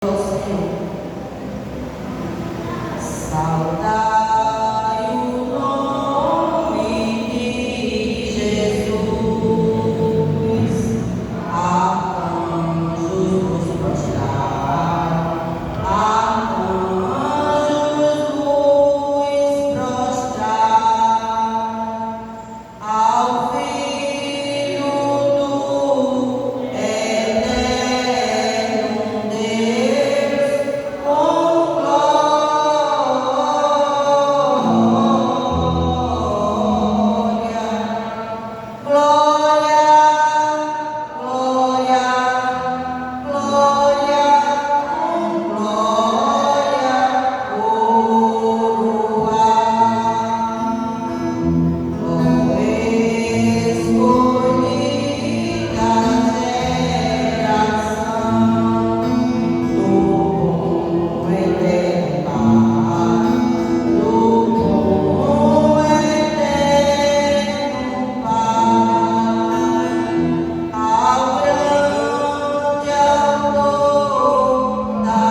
ao Senhor. Saudai o nome de Jesus, arcanjos nos prostrar, arcanjos nos prostrar, ao Filho do Eterno Deus, com glória, glória, glória, glória, com glória, coroar. Escolhida geração do bom eterno Pai, do bom eterno Pai, ao grande autor da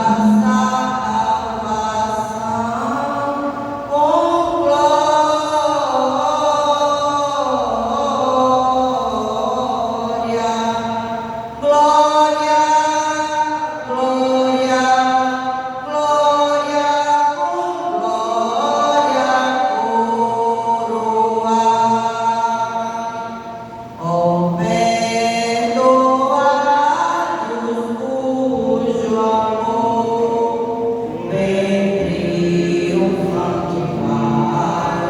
salvação, com glória, glória, glória, glória, com glória, coroar. Ó perdoados cujo amor bem triunfante vai,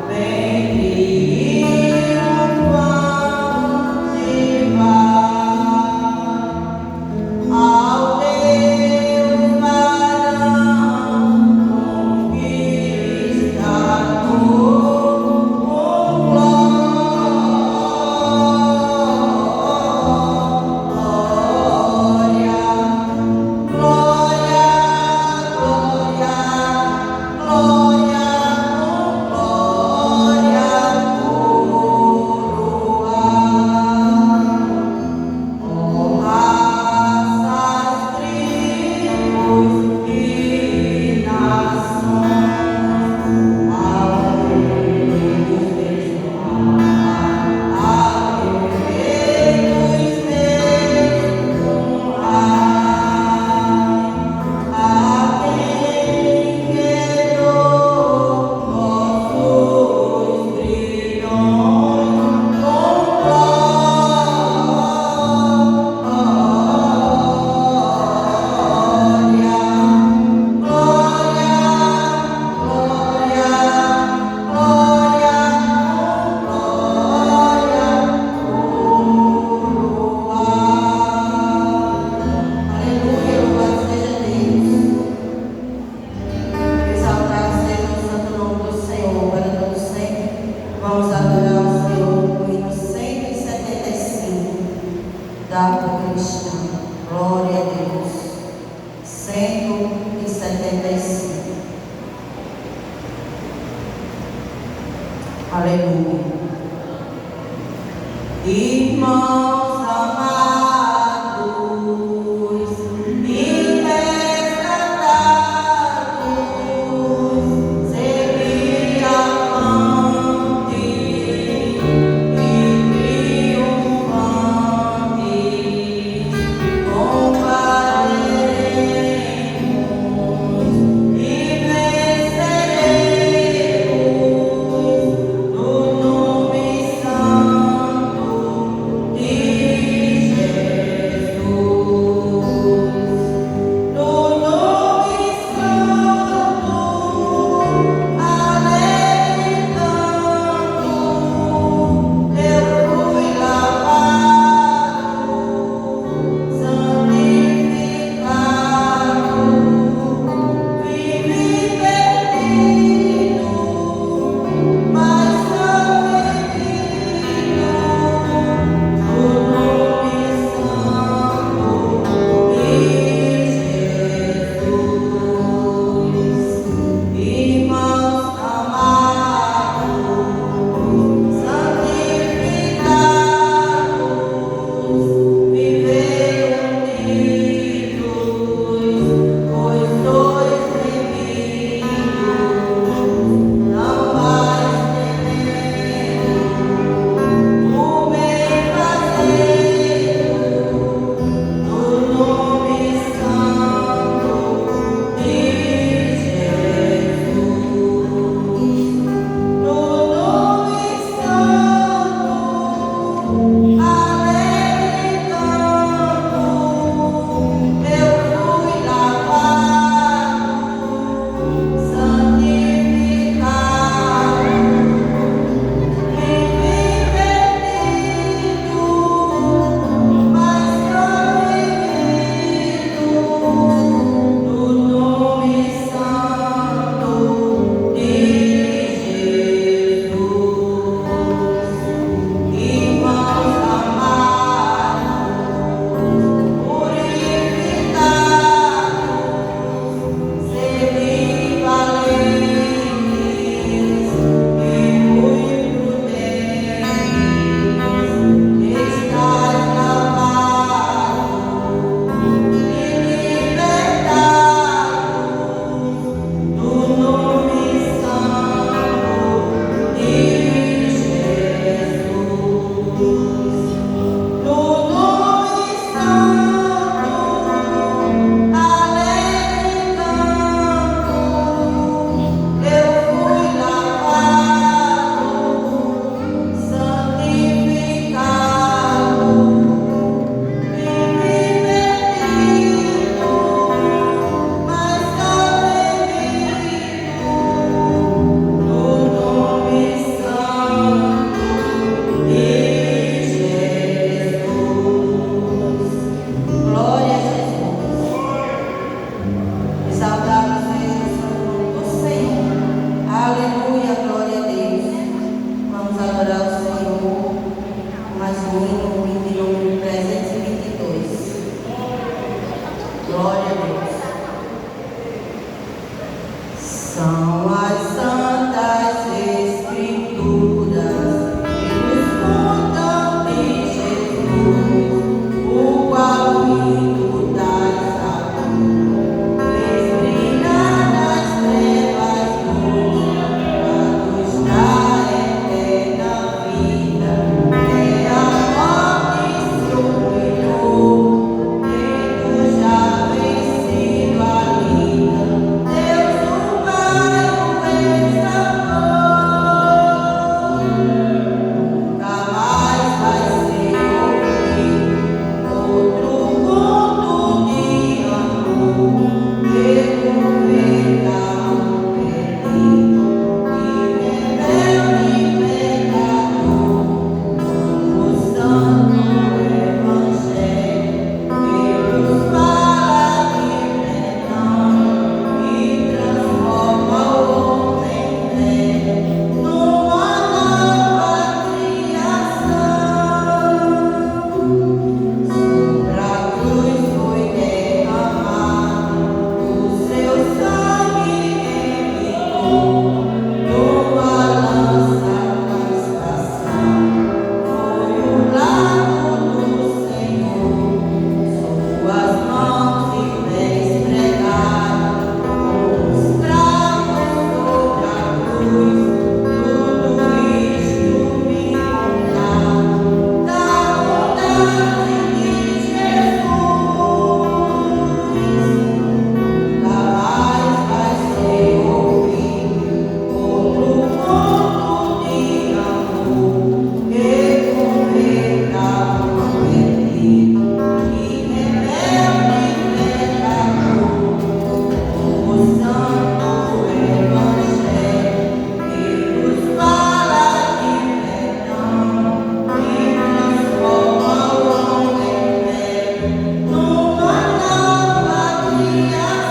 bem triunfante vai, ao Deus varão conquistador, com glória, glória, glória, glória, com glória, coroar. Ó raças, tribos e nações, ao Rei dos Reis honrai, ao Rei dos Reis honrai, a quem quebrou vossos grilhões, com glória, glória, glória, com glória, coroar. Aleluia, louvado seja Deus. Exaltado seja o santo nome do Senhor, para todo sempre. Vamos adorar o Senhor no hino 175 da harpa cristã. Glória a Deus. 175. Aleluia. Irmãos amados e resgatados, segui avante e triunfantes, combateremos e venceremos no nome Glória a Deus. São as santas escrituras que nos contam de Jesus, o qual vindo das alturas fez brilhar nas trevas luz, a luz da eterna vida. É a morte se humilhou, tendo já vencido a lida. Deus o Pai o exaltou. Nunca mais vai ser ouvido outro conto de amor, pelo pecado perdido e rebelde pecador. O Santo Evangelho que nos fala de perdão e transforma o homem velho numa nova criação. Sobre a cruz foi derramado o seu sangue emitou, numa lança castração. Foi o lado do Senhor, suas mãos e pés pregados, como os cravos sobre a cruz. Tudo isto me contava da bondade de Jesus. Nunca mais vai ser ouvido outro conto de amor, que com pecado perdido e rebelde pecador. O Santo Evangelho que nos fala de perdão e transforma o homem velho numa nova criação.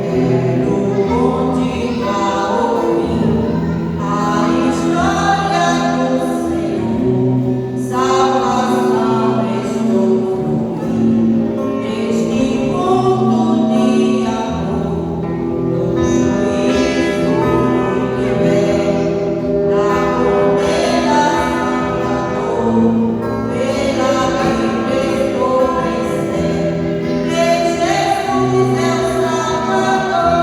Quero continuar ouvindo a história do Senhor. Salvação estou fluindo neste mundo de amor. Do juízo fui liberto, da condenação da dor. Pela Bíblia estou vencendo, que Jesus é o Salvador.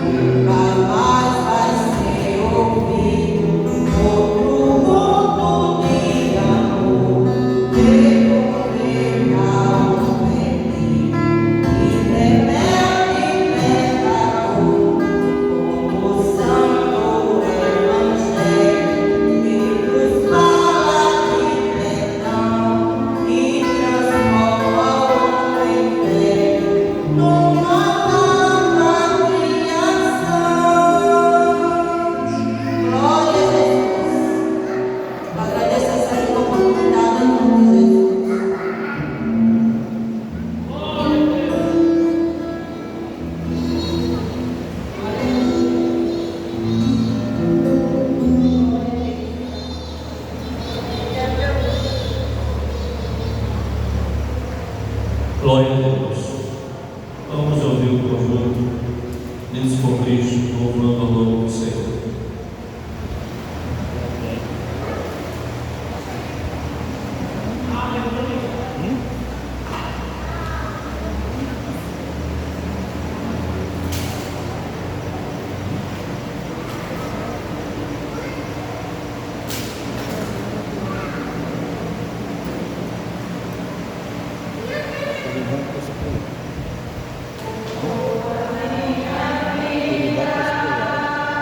Nunca mais vai ser ouvido outro conto de amor, pelo pecado perdido e rebelde pecador. Como o Santo Evangelho que nos fala de perdão e transforma o homem velho numa nova criação. Glória a Jesus. Agradeço essa oportunidade em nome de Jesus. Glória a Deus. Vamos ouvir o conjunto Unidos por Cristo, louvando ao nome do Senhor. Ele vai para esse lugar.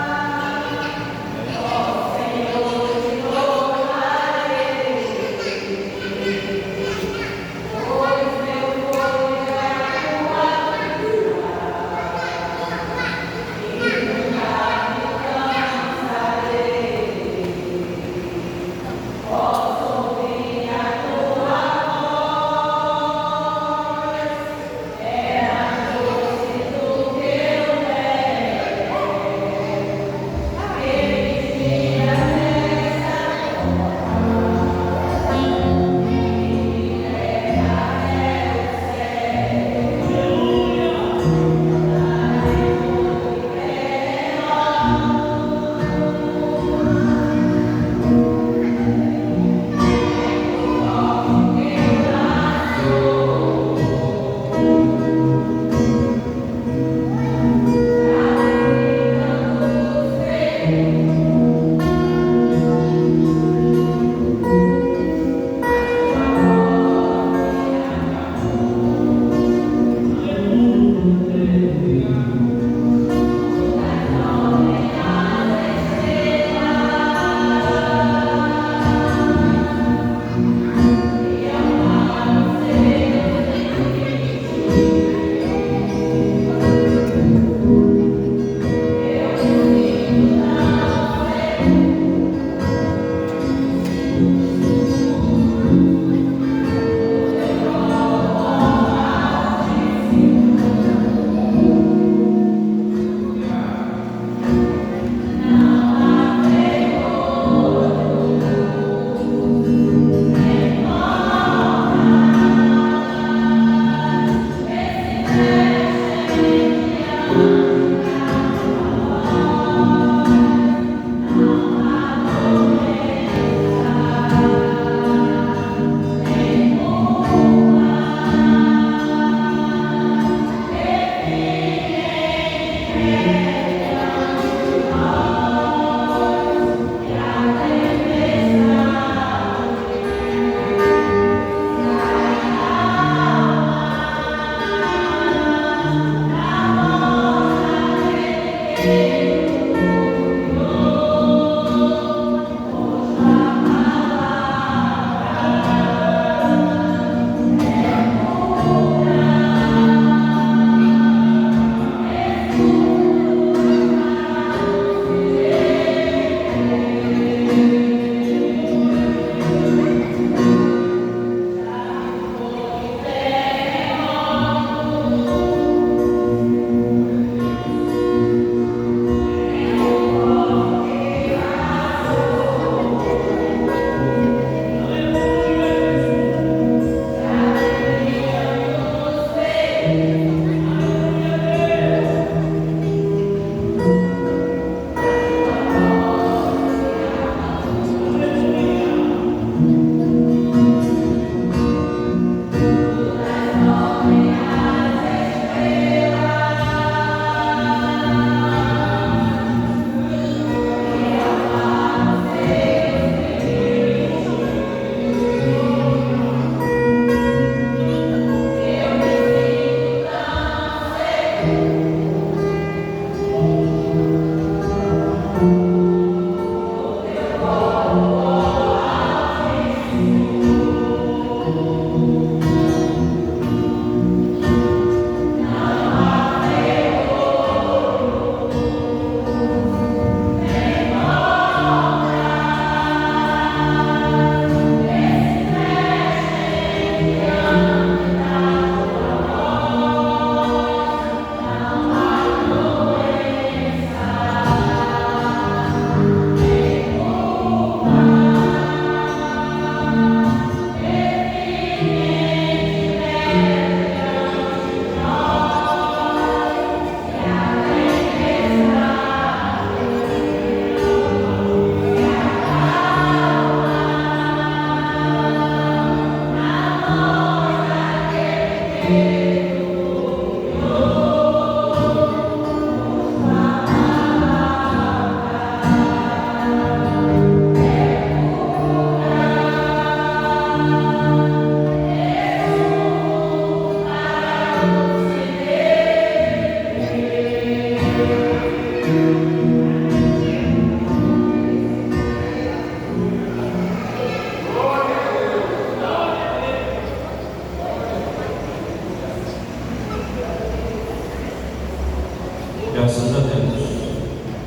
Graças a Deus.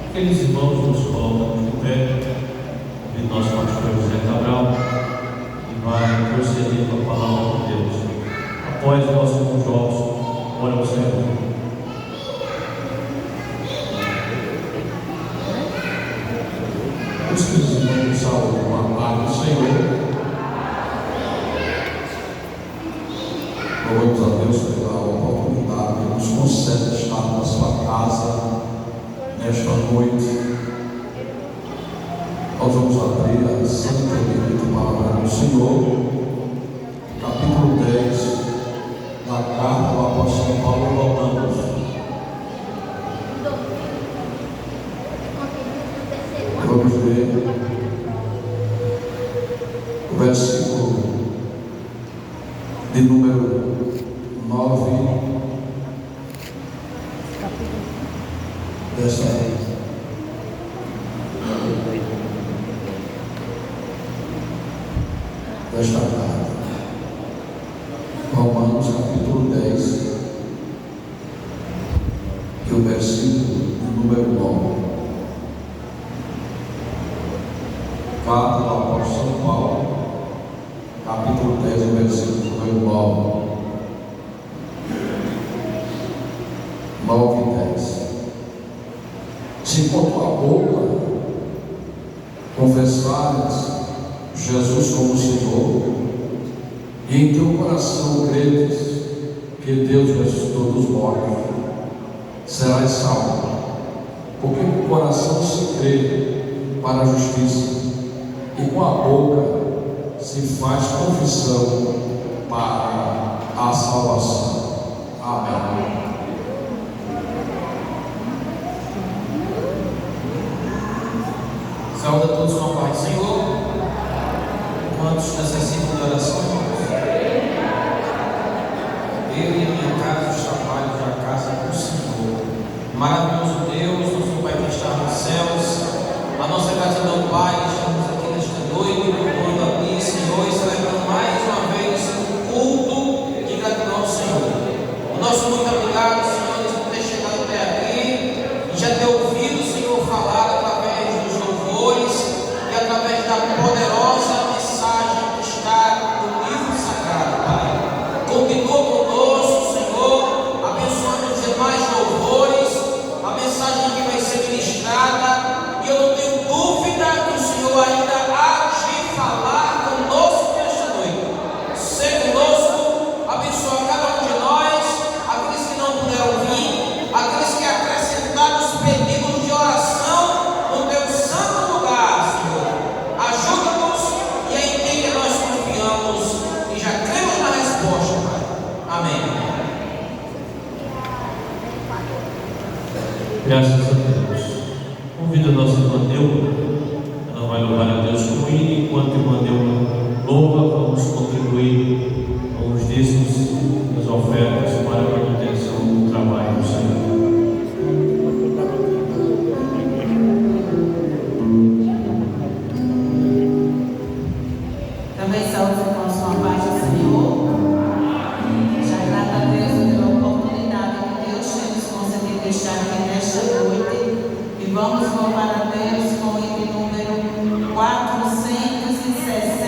Aqueles irmãos nos colocam de pé e nosso pastor José Cabral e vai proceder com a palavra de Deus. Após o nosso irmão Jorge, ora ao Senhor. Os que irmãos saúde com a paz do Senhor. Louvamos a Deus pela oportunidade que nos concede estar na sua casa nesta noite. Nós vamos abrir a santa e bendita palavra do Senhor, capítulo 10 da carta do apóstolo Paulo aos Romanos. Vamos ver o versículo de número 9 desta carta. Romanos capítulo 10 e o versículo de número 9. Carta do apóstolo Paulo, capítulo 10, o versículo número 9 e 10. Se com tua boca confessares Jesus como Senhor, e em teu coração credes que Deus ressuscitou dos mortos, serás salvo. Porque com o coração se crê para a justiça, e com a boca se faz confissão para a salvação. Amém. Saúde a todos com a paz do Senhor. Quantos necessitam de oração? Eu e a minha casa, os trabalhos da casa do Senhor. Maravilhoso Deus, nosso Pai que está nos céus, a nossa gratidão, Pai, estamos aqui nesta noite, louvando a Ti, Senhor, e celebrando mais uma vez o culto de gratidão ao Senhor. O nosso muito obrigado, Senhor, por ter chegado até aqui e já ter ouvido o Senhor falar através dos louvores e através da poderosa mensagem que está no livro sagrado, Pai. Continua conosco, Senhor, abençoando os demais louvores, a mensagem que vai ser ministrada, e eu não tenho dúvida que o Senhor ainda há de falar conosco nesta noite. Ser conosco, abençoa cada um de nós, aqueles que não puderam vir, aqueles que acrescentaram os pedidos de oração no teu santo lugar, Senhor. Ajuda-nos e é em Ti que nós confiamos e já cremos na resposta, Pai. Amém. Graças a Deus. Convido a nossa irmã Neuma. Ela vai louvar a Deus com ele. Enquanto a irmã Neuma louva, vamos contribuir com os dízimos e as ofertas para a manutenção do trabalho do Senhor. Também saúde os irmãos com a paz do Senhor. Já grata a Deus pela oportunidade que Deus tem nos concedido de estar aqui nesta noite. E vamos louvar a Deus com o item número 460.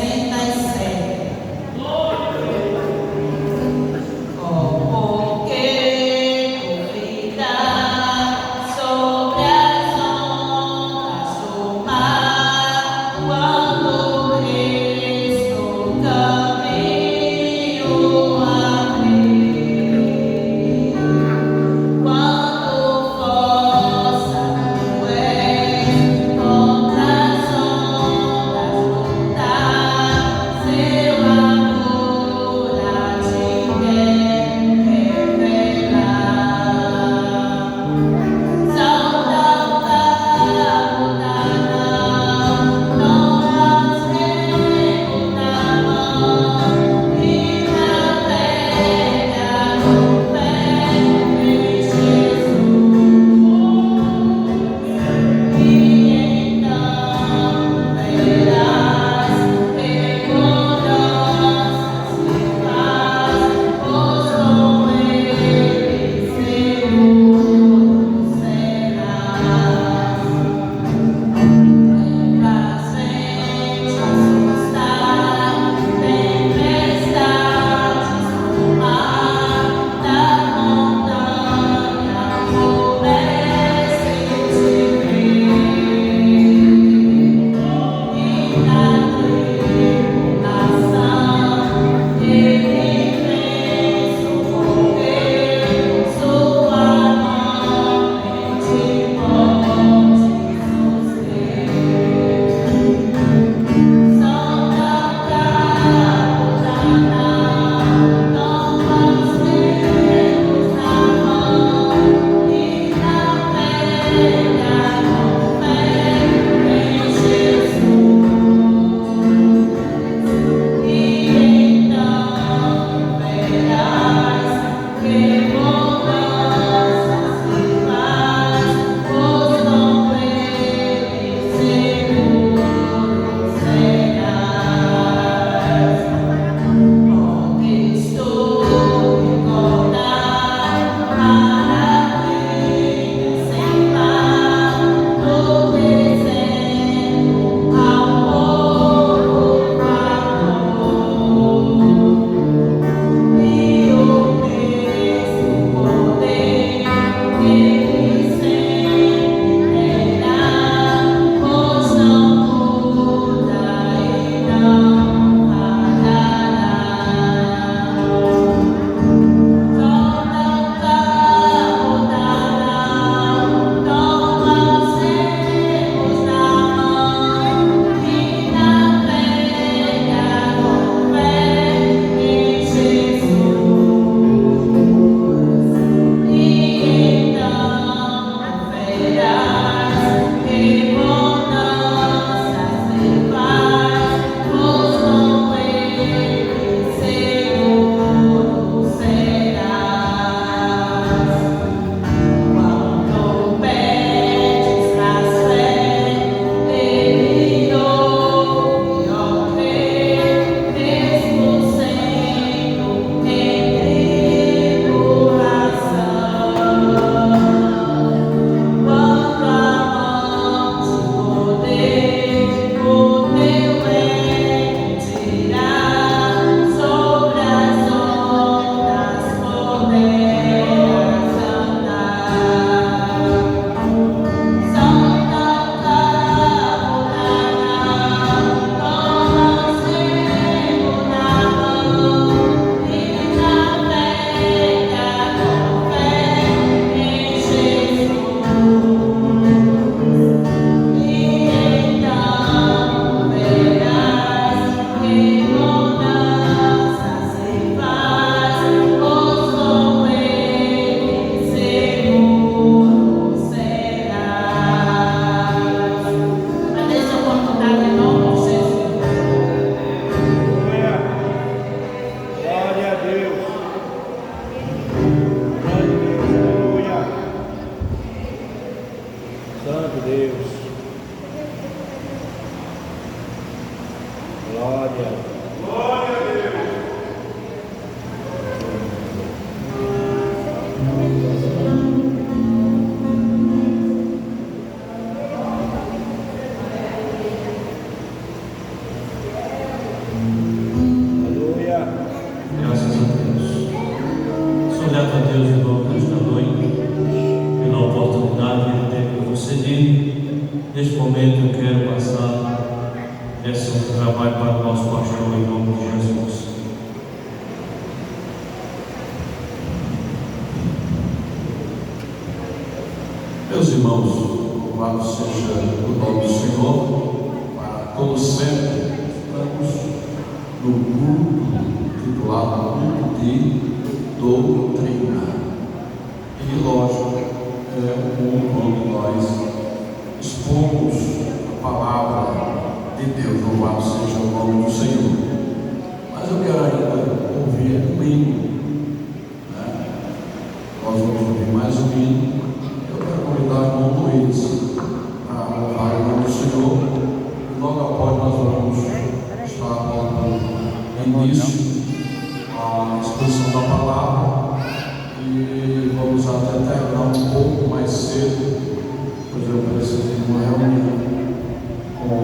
neste momento eu quero passar esse trabalho para o nosso pastor em nome de Jesus. Meus irmãos, louvado seja o nome do Senhor, para todo sempre. Estamos no culto titulado Culto de Doutrina. E lógico, é o culto onde nós expomos a palavra de Deus. Louvado seja o nome do Senhor. Mas eu quero ainda ouvir um hino, né? Nós vamos ouvir mais um hino. Convidar o irmão Luiz a louvar o nome do Senhor, e logo após nós vamos estar dando início à exposição da palavra e vamos até terminar um pouco mais cedo, pois eu preciso de uma reunião com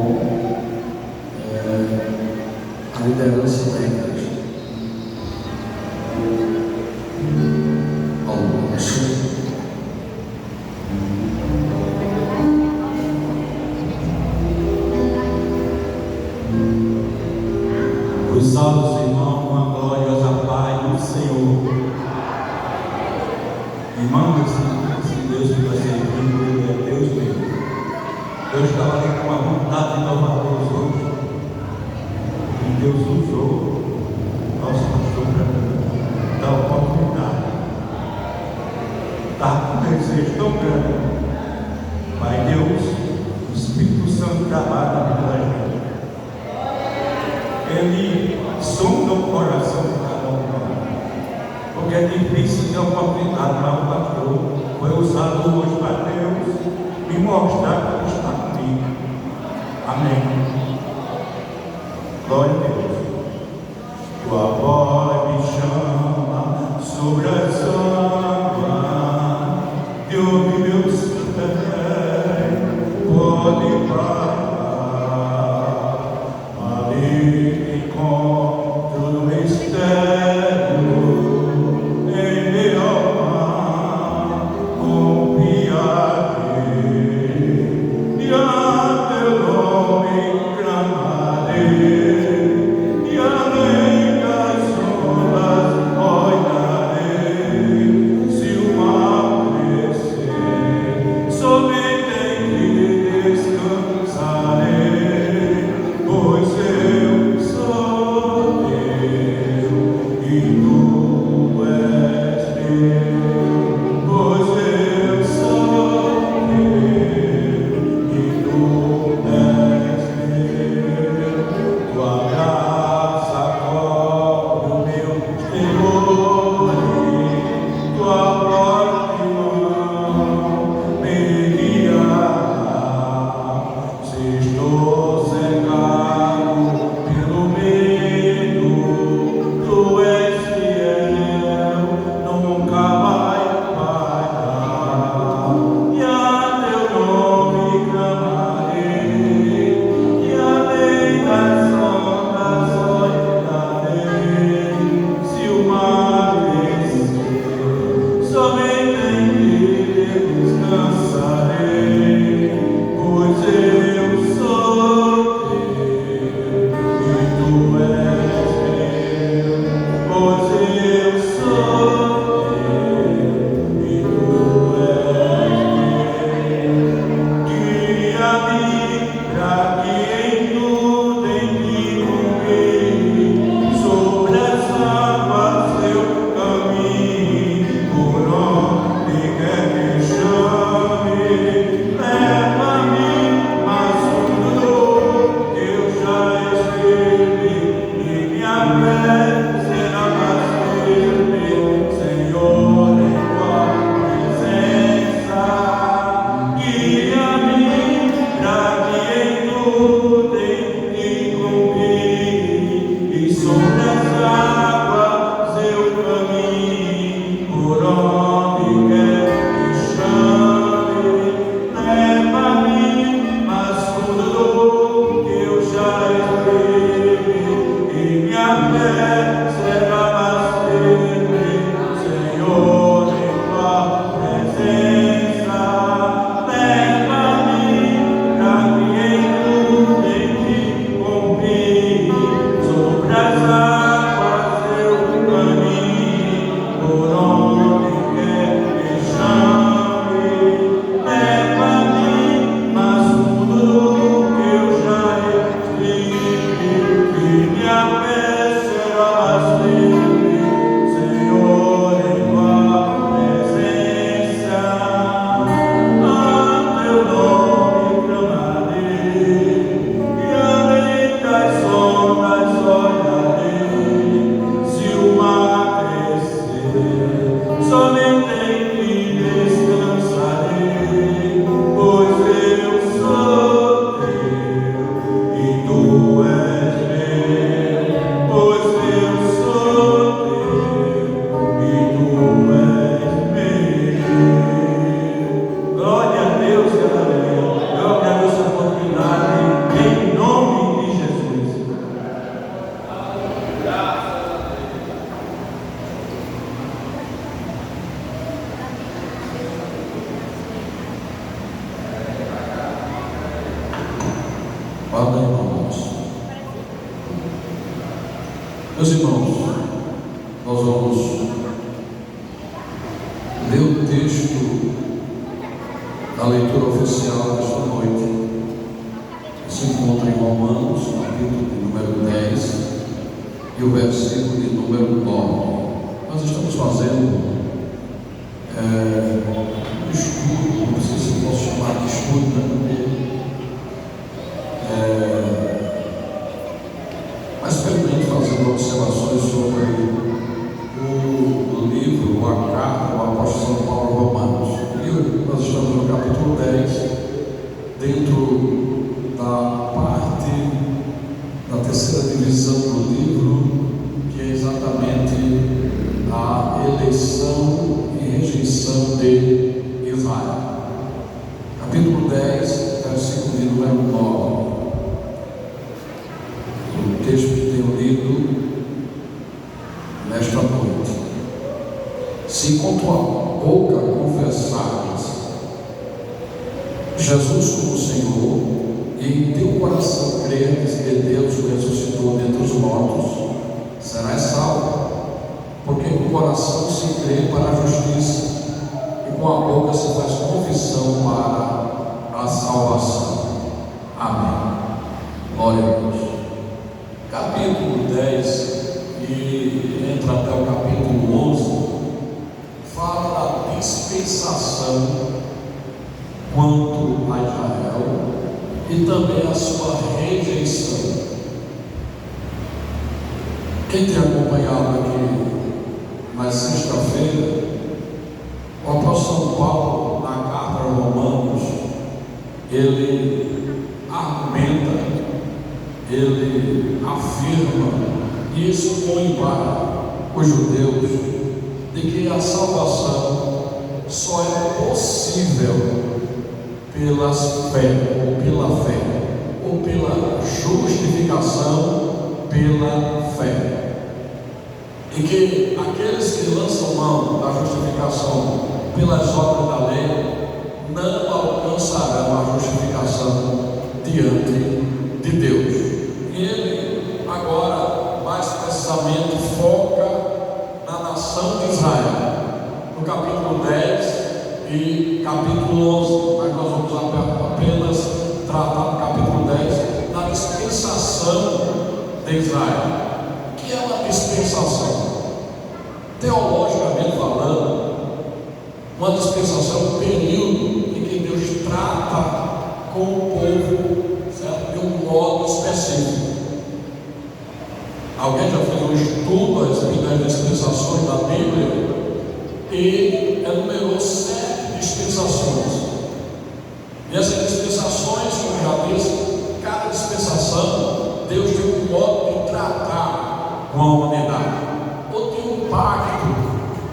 a liderança da igreja. Cruzados, irmãos, uma gloriosa paz do Senhor. Irmãos, esse Deus que vai ser vindo, ele é Deus mesmo. Deus estava ali com a vontade de louvar Deus hoje. E Deus usou nosso pastor para dar oportunidade. Estava com um desejo tão grande. Pai Deus, o Espírito Santo trabalha na vida da gente. Ele sonda o coração de cada um de nós. Porque é difícil ter oportunidade, mas o pastor foi usado hoje para Deus me mostrar que ele está comigo. Amém. Glória a Deus. Tua voz me chama sobre as águas, de onde meus pés podem parar. Encontro no mistério em meu alma, confiarei e a teu nome clamarei. Amém, irmãos. Meus irmãos, nós vamos ler o texto da leitura oficial desta noite, que se encontra em Romanos, capítulo de número 10, e o versículo de número 9. Nós estamos fazendo um estudo, não sei se posso chamar de estudo, mas permite fazendo observações sobre o livro, a carta do apóstolo São Paulo aos Romanos. E nós estamos no capítulo 10, dentro da parte da terceira divisão do livro, que é exatamente a eleição e rejeição de Israel. Capítulo 10, versículo de número 9. O texto que tenho lido nesta noite. Se com tua boca confessares Jesus como Senhor, e em teu coração creres que Deus o ressuscitou dentre os mortos, serás salvo. Porque com o coração se crê para a justiça, e com a boca se faz confissão para a salvação. Amém. Glória a Deus. Capítulo 10 e entra até o capítulo 11, fala da dispensação quanto a Israel e também a sua rejeição. Quem tem acompanhado aqui na sexta-feira, o apóstolo São Paulo, na carta aos Romanos, ele argumenta, ele afirma e expõe para os judeus de que a salvação só é possível pela fé, ou pela justificação pela fé. E que aqueles que lançam mão da justificação pelas obras da lei não alcançarão a justificação diante de Deus. E ele agora, mais precisamente, foca na nação de Israel, no capítulo 10 e capítulo 11, mas nós vamos apenas tratar no capítulo 10 da dispensação de Israel. Que é uma dispensação? Teologicamente falando, uma dispensação é um período em que Deus trata com o povo, certo? De um modo específico. Alguém já fez um estudo a respeito das dispensações da Bíblia e enumerou 7 dispensações. E essas dispensações, como já disse, cada dispensação, Deus tem um modo de tratar com a humanidade, ou tem um pacto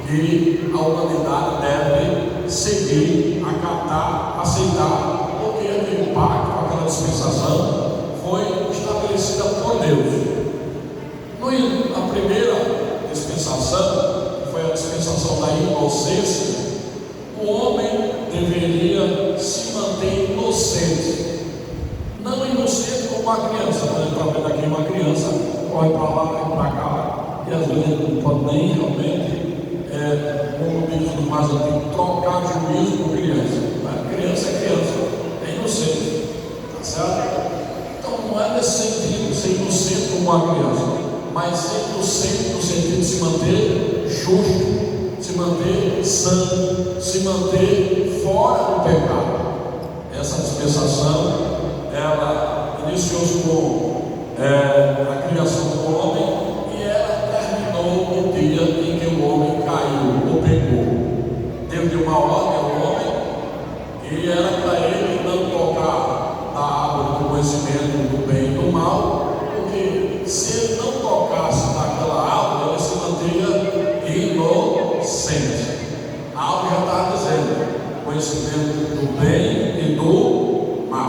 que a humanidade deve seguir, acatar, aceitar, porque aquele pacto, aquela dispensação, foi estabelecida por Deus. A primeira dispensação, que foi a dispensação da inocência, o homem deveria se manter inocente, não inocente como uma criança. Quando a gente está vendo aqui uma criança, corre para lá, vai para cá, e às vezes não pode nem realmente, como diz os mais antigos, trocar juízo com criança. Criança é criança, é inocente, tá certo? Então não é nesse sentido, ser inocente como uma criança, mas ser inocente no sentido de se manter justo, se manter santo, se manter fora do pecado. Essa dispensação, ela iniciou-se com a criação do homem e ela terminou no dia em que o homem caiu ou pecou. Deus deu uma ordem ao homem e era para ele não tocar da árvore do conhecimento do bem e do mal, porque se ele não tocasse naquela árvore, ele se manteria inocente. A árvore já estava dizendo conhecimento do bem e do mal.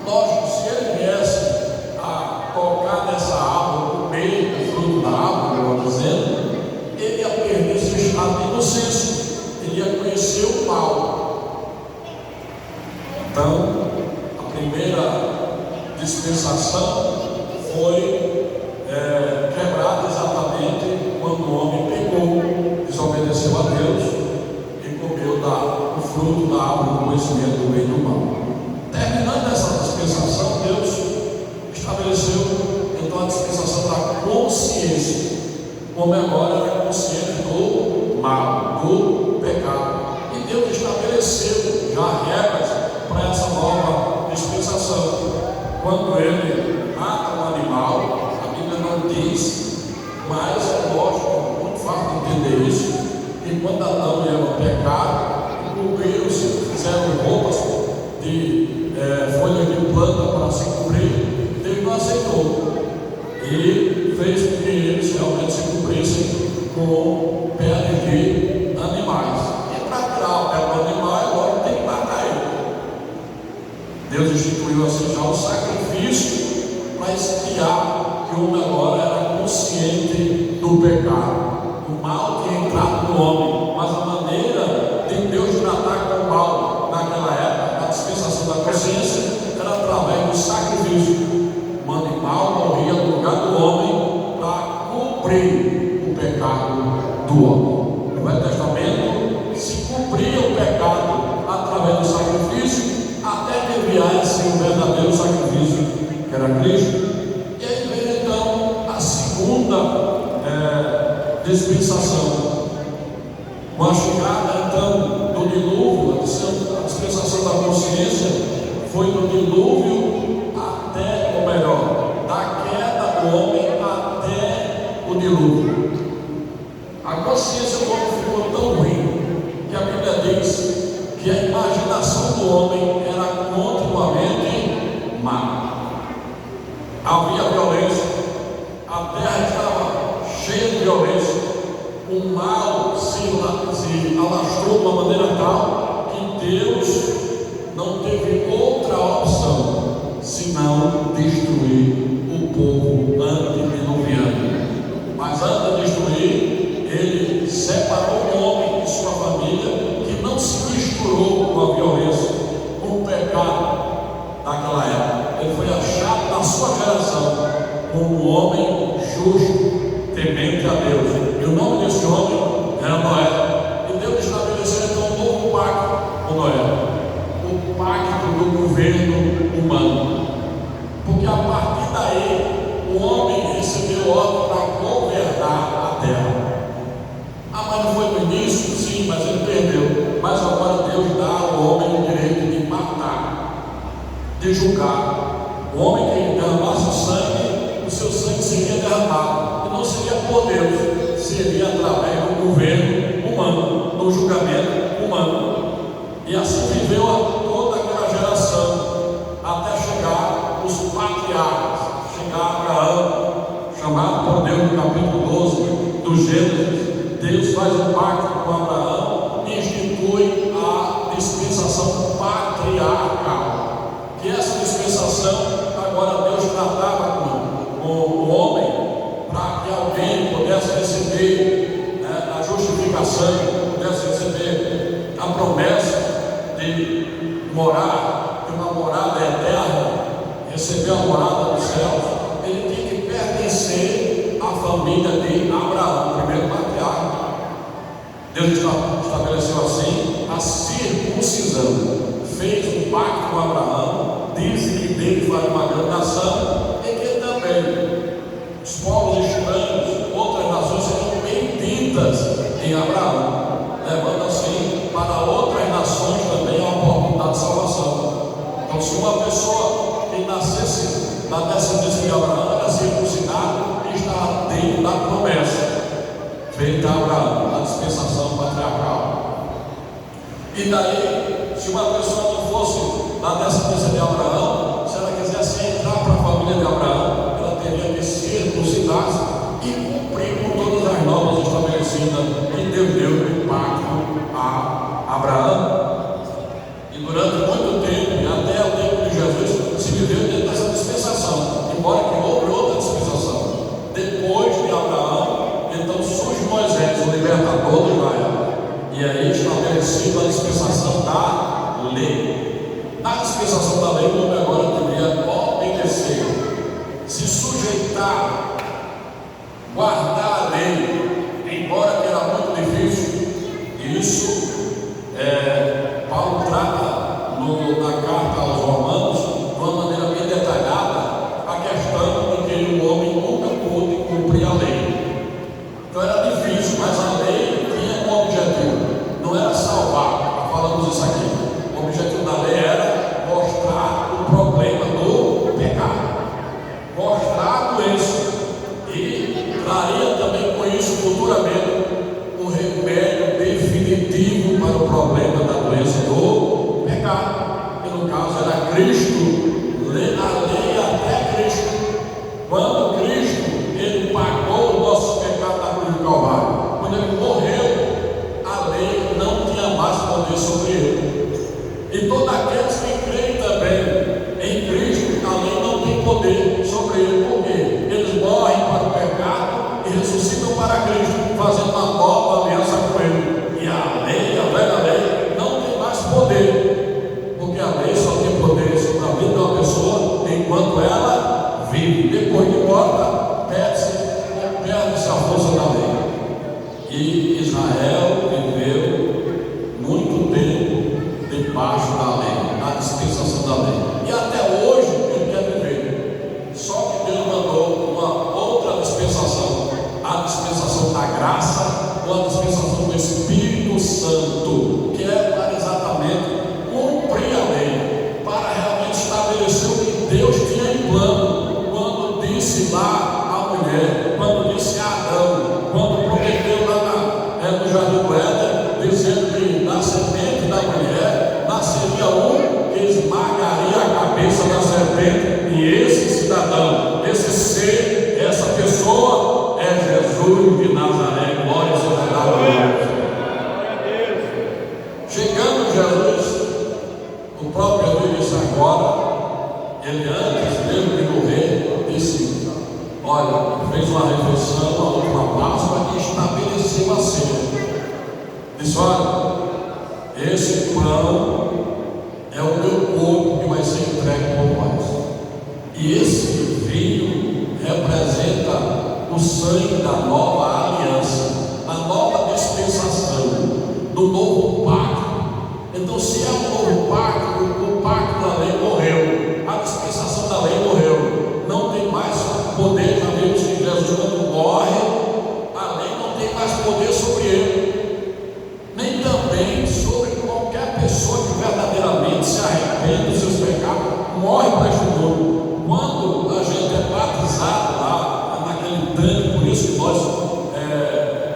Lógico, se ele viesse a tocar nessa árvore, comer o fruto da árvore, eu dizendo, ele ia perder seu estado de inocência, ele ia conhecer o mal. Então, a primeira dispensação dispensação foi quebrada exatamente quando o homem pecou, desobedeceu a Deus e comeu o fruto da árvore do conhecimento do bem e do mal. Terminando essa dispensação, Deus estabeleceu então a dispensação da consciência. O homem agora era consciente do mal, do pecado. E Deus estabeleceu já regras para essa nova dispensação. Quando ele mata um animal, a Bíblia não diz, mas é lógico, muito fácil de entender isso, que quando Adão e Eva pecaram, cobriram-se, fizeram roupas de folhas de planta para se cobrir, Deus não aceitou e fez com que eles realmente se cobrissem com pele de animais. E para tirar a pele do animal, agora tem que matar ele. Deus instituiu assim já um sacrifício para expiar que o homem agora era consciente do pecado. O mal tinha entrado no homem, mas a maneira de Deus tratar com o mal naquela época, na dispensação da consciência, era através do sacrifício. Um animal morria no lugar do homem para cumprir o pecado do homem. No Velho Testamento se cumpria o pecado através do sacrifício, até que viesse o verdadeiro sacrifício, que era Cristo. E aí veio então a segunda dispensação. Com a chegada então do dilúvio, a dispensação da consciência foi do dilúvio até, ou melhor, da queda do homem até o dilúvio. A consciência do homem ficou tão ruim que a Bíblia diz que a imaginação do homem era continuamente má. Havia violência, a terra estava cheia de violência, o mal se alastrou de uma maneira tal que Deus não teve outra opção senão destruir o povo antediluviano. Mas antes de destruir, ele separou o homem e sua família, que não se misturou com a violência, com o pecado daquela época. Ele foi achado na sua geração como um homem justo, temente a Deus. E o nome desse homem era Noé. E Deus estabeleceu então um novo pacto com Noé, o pacto do governo humano. Porque a partir daí o homem recebeu ordem para governar a terra. Ah, mas não foi no início? Sim, mas ele perdeu. Mas agora Deus dá ao homem o direito de matar, de julgar. O homem que derramasse o sangue, o seu sangue seria derramado. E não seria por Deus, seria através do governo humano, do julgamento humano. E assim viveu toda aquela geração, até chegar os patriarcas, chegar Abraão, chamado por Deus no capítulo 12 do Gênesis. Deus faz um pacto com Abraão e institui a dispensação patriarcal. Que essa dispensação, agora Deus tratava com o homem para que alguém pudesse receber a justificação, pudesse receber a promessa de morar, de uma morada eterna, receber a morada dos céus. Ele tem que pertencer à família de Abraão, o primeiro patriarca. Deus estabeleceu assim a circuncisão, fez um pacto com Abraão, disse que dele faria uma grande nação e que também os povos estranhos, outras nações seriam benditas em Abraão, levando assim para outras nações também a oportunidade de salvação. Então, se uma pessoa que nascesse da descendência de Abraão era circuncidada, está dentro da promessa feita a Abraão, na dispensação patriarcal. E daí, se uma pessoa não fosse da descendência de Abraão, se ela quisesse entrar para a família de Abraão, ela teria que circuncidar-se e cumprir com todas as normas estabelecidas que Deus deu no pacto a Abraão. E durante muito tempo, e até o tempo de Jesus, se viveu dentro dessa dispensação, embora que houve outra dispensação. Depois de Abraão, então surge Moisés, o libertador de Israel, e aí estabelecida a dispensação da lei. Na dispensação da lei, o homem agora deveria obedecer, se sujeitar, guardar a lei, embora que era muito difícil. Isso Paulo trata na carta aos Romanos de uma maneira bem detalhada a questão de que o homem nunca pôde cumprir a lei. Então era difícil, mas a lei tinha um objetivo, não era salvar. Falamos isso aqui. O objetivo da lei era mostrar o problema do pecado, mostrar a doença, e traria também com isso futuramente um remédio definitivo para o problema da doença do pecado, que no caso era Cristo, a lei até Cristo. Quando Cristo, ele pagou o nosso pecado na cruz do Calvário, quando ele morreu, a lei não tinha mais poder sobre ele. E todos aqueles que creem também em Cristo, a lei não tem poder sobre ele, porque eles morrem para o pecado e ressuscitam para Cristo, fazendo uma nova aliança com ele. E a lei, a velha lei, não tem mais poder, porque a lei só tem poder sobre a vida de uma pessoa enquanto ela vive. Depois que morta, perde-se a força da lei. E Israel viveu muito tempo debaixo da lei, na dispensação da lei. E até hoje ele quer viver. Só que Deus mandou uma outra dispensação, a dispensação da graça, ou a dispensação do Espírito Santo, que é para exatamente cumprir a lei, para realmente estabelecer o que Deus tinha em plano, quando disse lá à mulher, quando disse a Adão, quando prometeu lá no Jardim do Éden, dizendo que na semente da mulher nasceria um que esmagaria a cabeça da serpente, e esse cidadão, esse ser, essa pessoa é Jesus de Nazaré. Glória a Deus. Chegando Jesus, o próprio Jesus disse agora, ele antes mesmo de morrer, disse: olha, fez uma refeição, a última Páscoa, e estabeleceu a ceia. Disse: olha, esse pão é o meu corpo que vai ser entregue por nós, e esse vinho representa o sangue da nova aliança, da nova dispensação, do novo pacto. Então, se é um novo pacto, o pacto da lei morreu, a dispensação da lei morreu, não tem mais poder. Já vimos que Jesus, quando morre, a lei não tem mais poder sobre ele, nem também sobre qualquer pessoa que verdadeiramente se arrepende dos seus pecados, morre para este mundo. Quando a gente é batizado lá naquele tanque, por isso que nós,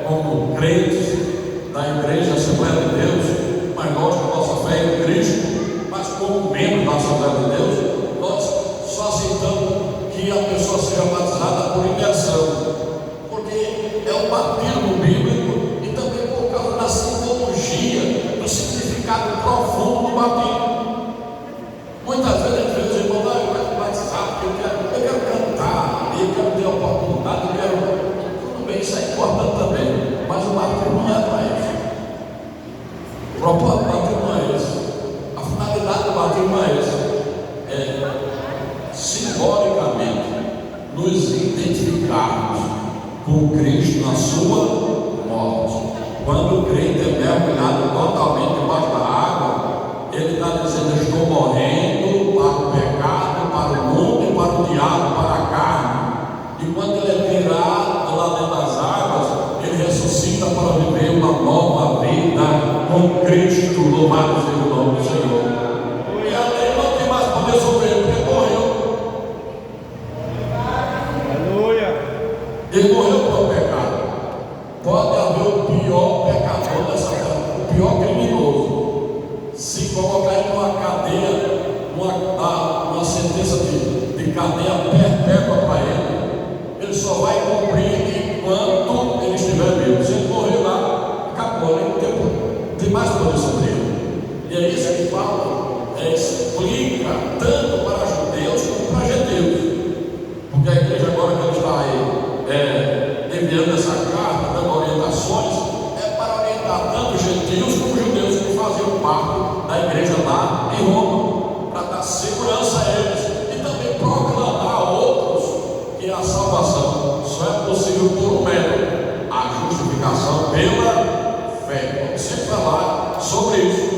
como crentes da Igreja Assembleia de Deus, mas nós com a nossa fé em Cristo, mas como membros da Assembleia de Deus, nós só aceitamos que a pessoa seja batizada por imersão, porque é o batismo bíblico e também por causa da simbologia, do significado profundo do batismo. Muitas vezes a gente vê os irmãos: eu quero batizar porque eu quero cantar, eu quero ter a oportunidade, eu quero. Tudo bem, isso é importante também, mas o batismo não é para isso. O propósito do batismo não é esse. A finalidade do batismo não é esse. É simbolicamente nos identificarmos com Cristo na sua morte. Quando o crente é mergulhado totalmente debaixo da água, ele está dizendo: eu estou morrendo para o pecado, para o mundo e para o diabo, para a carne. E quando ele é tirado lá dentro das águas, ele ressuscita para viver uma nova vida com Cristo. Louvado seja o nome do Senhor. E a lei não tem mais poder sobre ele, porque morreu. Ele morreu para o pecado. Pode haver o pior pecador dessa terra, o pior criminoso, se colocar em uma cadeia, uma sentença de cadeia perpétua para ele só vai cumprir enquanto ele estiver vivo. Se ele morrer lá, acabou, ele não tem mais poder sobre ele. E é isso que Paulo explica tanto para judeus como para gentios, porque a igreja agora que ele está aí enviando essa carta, dando orientações, é para orientar tanto gentios como judeus que faziam parte da igreja lá em Roma, para dar segurança a eles e também a salvação só é possível por um método: a justificação pela fé. Vamos sempre falar sobre isso.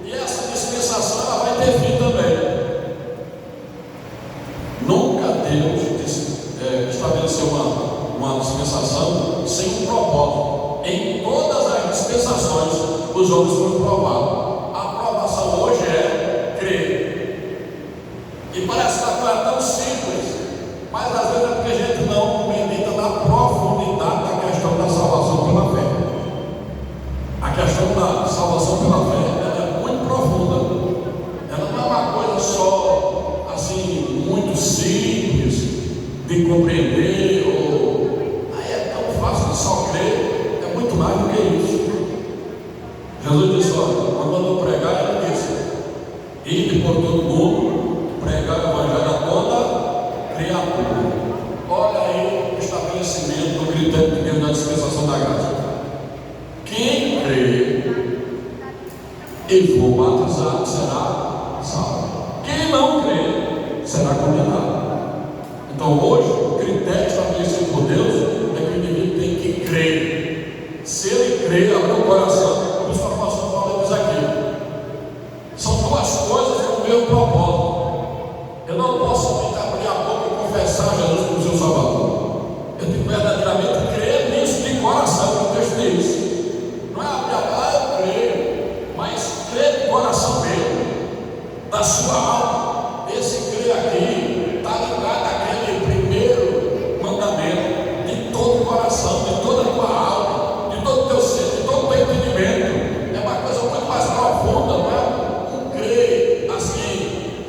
E essa dispensação ela vai ter fim também. Nunca Deus estabeleceu uma dispensação sem um propósito. Em todas as dispensações, os homens foram provados. A aprovação hoje é crer. E parece que a coisa é tão simples, mas às vezes é porque a gente não medita na profundidade da questão da salvação pela fé. A questão da salvação pela fé ela é muito profunda. Ela não é uma coisa só assim muito simples de compreender, ou aí é tão fácil de só crer. É muito mais do que isso. Jesus disse: olha, quando mandou pregar, ele disse: ide por todo mundo, pregar o evangelho a toda criatura. Olha aí o estabelecimento do critério de Deus na dispensação da graça. Quem crê e for batizado será salvo. Quem não crê será condenado. Então hoje o critério estabelecido por Deus é que o indivíduo tem que crer. Se ele crer, abrir o coração, como o apóstolo Paulo diz aqui, são duas coisas no meu propósito. Eu não posso somente abrir a boca e confessar Jesus como seu Salvador. Eu tenho que verdadeiramente crer nisso de coração, que o texto diz. Não é abrir a boca, eu creio, mas crer de coração mesmo, da sua alma. Esse crer aqui está ligado àquele primeiro mandamento, de todo o coração, de toda a tua alma, de todo o teu ser, de todo o teu entendimento. É uma coisa muito mais profunda, não é? Um crer assim,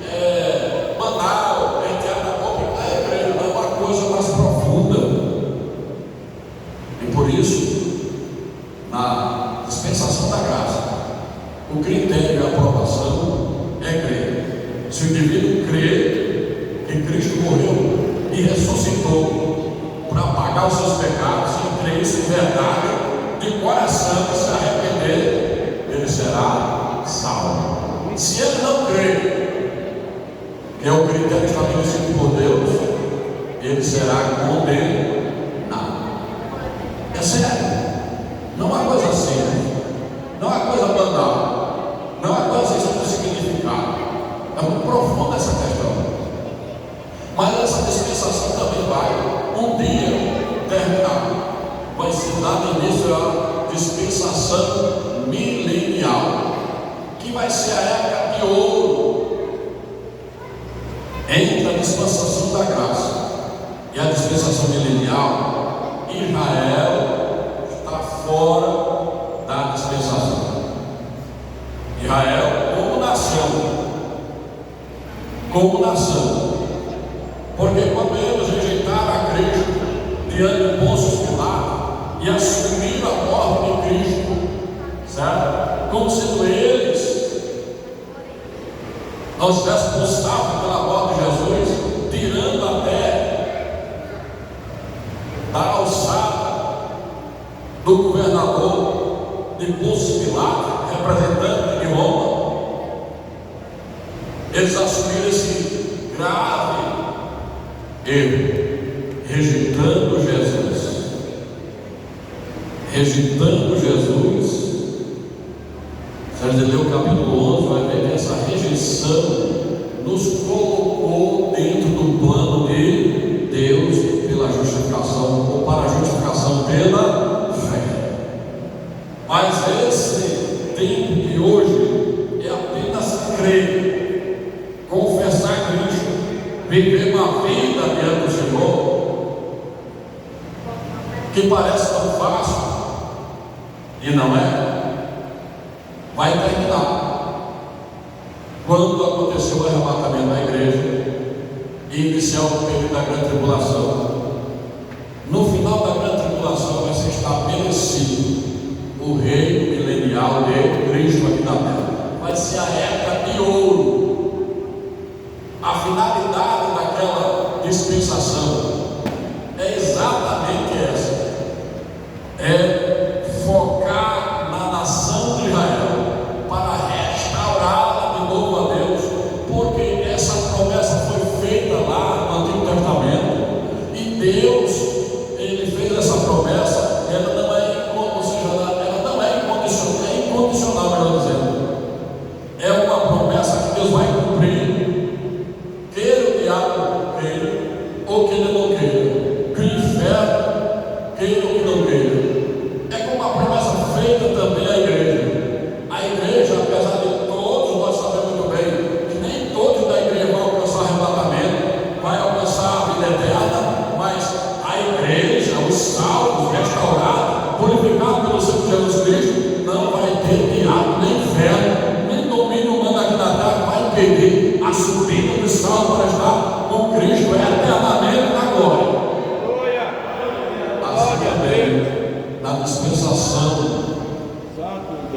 banal, enteado na boca, crer, não é uma coisa mais profunda. E por isso, na dispensação da graça, o critério de aprovação é crer. Se o indivíduo crê que Cristo morreu e ressuscitou para pagar os seus pecados, e crer isso em verdade, de coração, e se arrepender, ele será salvo. Se ele não crer, que é o critério estabelecido por Deus, ele será condenado. É sério. Não é coisa simples, não é coisa banal, não é coisa sem significado. É muito profunda essa questão. Mas essa dispensação também vai um dia terminar. Vai se dar início à dispensação milenial, que vai ser a época de ouro entre a dispensação da graça e a dispensação milenial. Israel está fora da dispensação. Israel como nação, porque quando eles rejeitaram a Cristo diante de Pôncio Pilato e assumiram a morte de Cristo, certo? Como sendo eles os responsáveis pela morte de Jesus, tirando até da alçada do governador de Pôncio Pilato, representante de Roma. Eles assumiram esse grave erro, rejeitando Jesus. Rejeitando Jesus. Se a gente ler o capítulo 11, vai ver que essa rejeição nos colocou dentro do plano de Deus pela justificação, ou para a justificação pela fé. Mas esse tempo de hoje é apenas crer, confessar Cristo, viver uma vida diante do Senhor, que parece tão fácil e não é. Vai terminar quando aconteceu o arrebatamento da igreja e iniciar o período da grande tribulação. No final da grande tribulação vai ser estabelecido o reino milenial de Cristo aqui na terra. Vai ser a época de ouro. A finalidade daquela dispensação é exatamente essa: é focar na nação de Israel para restaurá-la de novo a Deus, porque essa promessa foi feita lá no Antigo Testamento e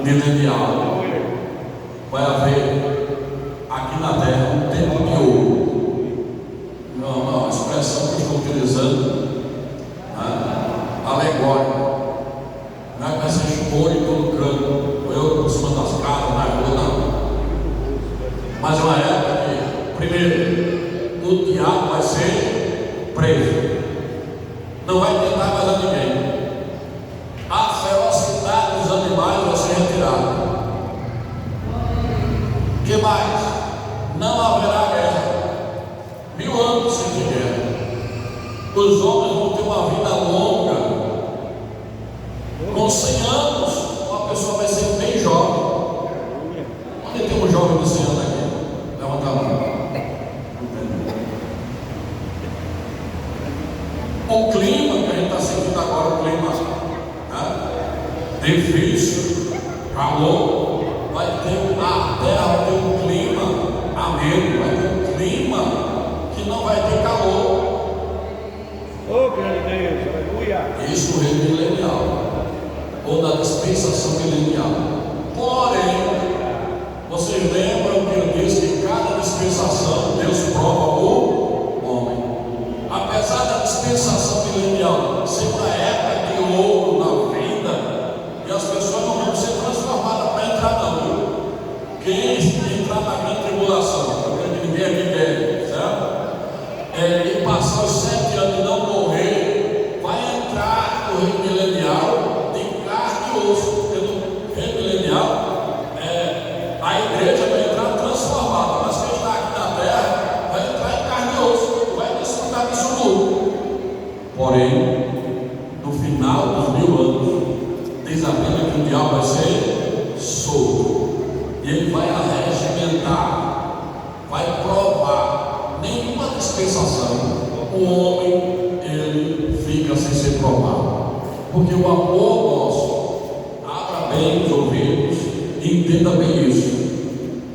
milenial, vai haver aqui na Terra um tempo de ouro. Uma expressão que eu estou utilizando, alegórica. Não é que vai ser ouro em todo canto, ouro por cima das casas, na rua, não. Mas é uma época que, primeiro, o diabo vai ser preso, não vai tentar mais a ninguém. A ferocidade dos animais vai ser retirada. O que mais? Não haverá guerra. 1000 anos sem guerra. Os homens vão ter uma vida longa. Com 100 anos, uma pessoa vai ser bem jovem. Onde tem um jovem de 100 anos aqui? Levanta a mão. O clima que a gente está sentindo agora, o clima difícil, calor, vai ter a terra, vai ter um clima ameno, vai ter um clima que não vai ter calor. Oh, glória a Deus, aleluia. Isso no reino milenial, ou na dispensação milenial. Porém, vocês lembram que eu disse que cada dispensação Deus prova o homem. Apesar da dispensação milenial ser uma época de ouro na vida, e as pessoas não vão ser transformadas para entrar não, viu? Quem entrar na grande tribulação, porque ninguém aqui quer, certo? E passar os 7 anos e não morrer, vai entrar no reino milenial de carne e osso, porque no reino milenial a igreja vai entrar transformada, mas quem está aqui na terra vai entrar em carne e osso, vai desfrutar disso tudo. Porém, no final dos 1000 anos, diz a Bíblia que o diabo vai ser solto, e ele vai arregimentar, vai provar. Nenhuma dispensação o homem ele fica sem ser provado, porque o amor nosso, abra bem os ouvidos e entenda bem isso.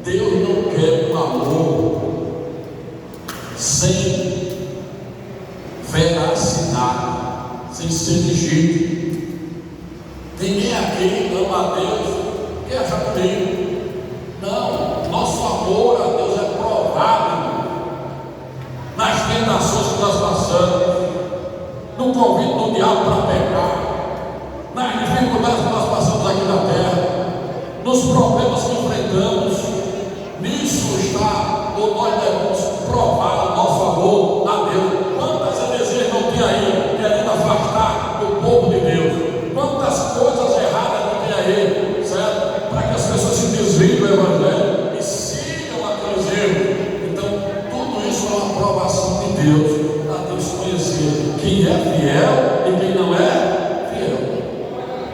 Deus não quer um amor sem veracidade, sem ser legítimo. Ninguém aqui ama a Deus porque acha comigo. Não, nosso amor a Deus é provado nas tentações que nós passamos, no convite do diabo para pecar, nas dificuldades que nós passamos aqui na terra, nos problemas que enfrentamos. Nisso está, ou nós devemos provar o nosso amor a Deus. Quantas heresias não tem aí querendo afastar o povo de Deus? Quantas coisas erradas não tem aí, certo? Para que as pessoas se desviem do Evangelho e sigam aqueles erros. Então, tudo isso é uma aprovação de Deus, para Deus conhecer quem é fiel e quem não é fiel.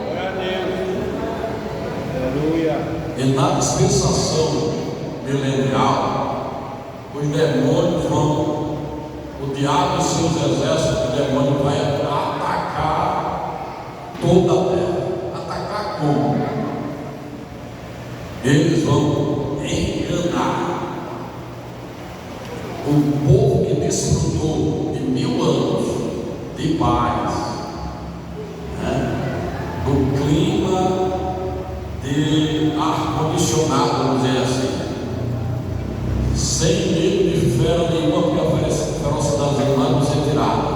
Glória a Deus, aleluia. E na dispensação milenial, os demônios vão, o diabo e seus exércitos de demônios vai atacar toda a terra. Atacar como? Eles vão enganar o povo que desfrutou de 1000 anos de paz, do clima de ar-condicionado, vamos dizer assim, sem medo de fera nenhuma, porque a ferocidade dos animais vai ser tirada.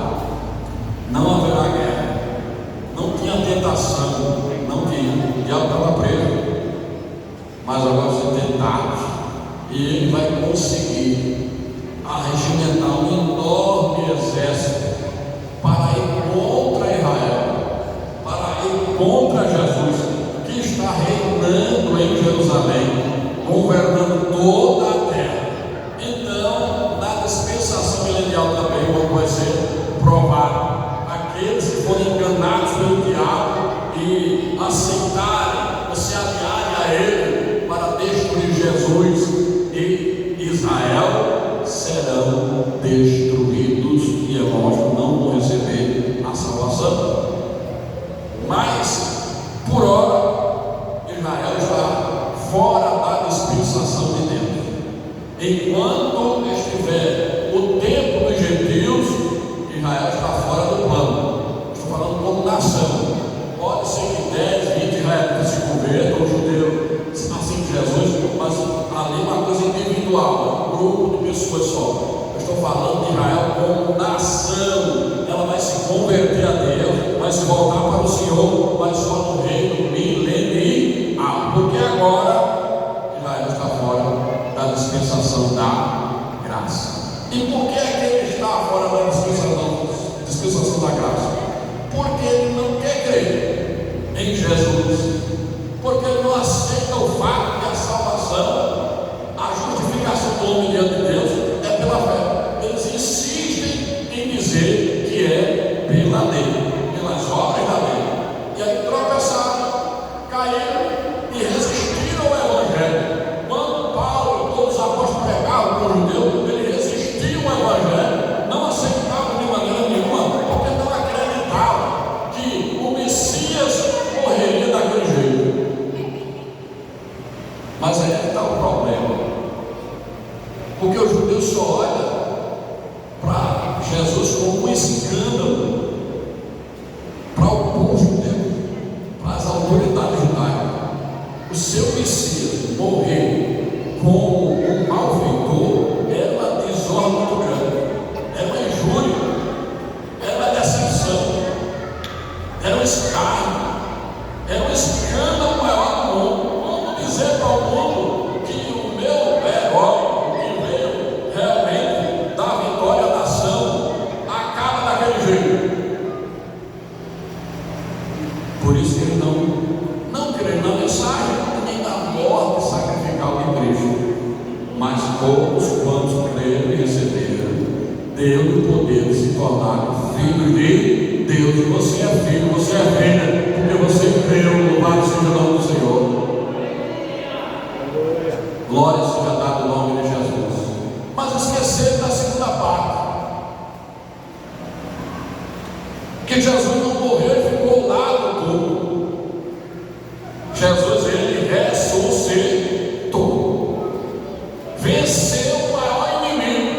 Não haverá guerra, não tinha tentação, não tinha, o diabo estava preso, mas agora vai ser tentado, e ele vai conseguir arregimentar um enorme exército para ir contra Israel, para ir contra Jesus, que está reinando em Jerusalém, governando toda a terra. Então, na dispensação milenial também, como vai ser provado, aqueles que foram enganados pelo diabo e aceitarem ou se aliarem a ele para destruir Jesus e Israel, serão destruídos, e é lógico, não vão receber a salvação. Mas, por hora, Israel está fora da dispensação de Deus. Enquanto estiver o tempo dos gentios, Israel está fora do plano. Estou falando como nação. Pode ser que 10, 20 israelitas se convertam, os judeus pessoas só. Eu estou falando de Israel como nação. Ela vai se converter a Deus, vai se voltar para o Senhor, mas só no reino milenial. Porque agora Israel está fora da dispensação da graça. E por que é que ele está fora da dispensação da graça? Porque ele não quer crer em Jesus. Porque ele não aceita o fato que a salvação, a justificação do homem diante de Deus é pela fé. Eles insistem em dizer que é pela lei, pelas obras da lei. E aí tropeçaram, caíram e resistiram ao Evangelho. Quando Paulo e todos os apóstolos pregavam para os judeus, eles resistiam ao Evangelho, não aceitavam de maneira nenhuma, porque não acreditavam que o Messias morreria daquele jeito. Mas aí está o problema, porque os judeus só olham para Jesus como um escândalo para o povo judeu, para as autoridades judaicas. O seu Messias morrer como um malfeitor era uma desordem muito grande, era uma injúria, era uma decepção, era um escárnio, era um escândalo maior do mundo. Dizer para o mundo que o meu herói que veio realmente dar vitória à nação acaba daquele jeito. Por isso que ele não crê na mensagem nem na morte sacrificial de Cristo. Mas todos quantos creram e receberam, deu-lhe o poder de se tornar filho de Deus. E você é filho, você é filha, porque você creu. Louvado seja o nome do Senhor. Glória seja dada ao nome de Jesus. Mas esqueceram da segunda parte, que Jesus não morreu e ficou lá no túmulo. Jesus, ele ressuscitou, venceu o maior inimigo.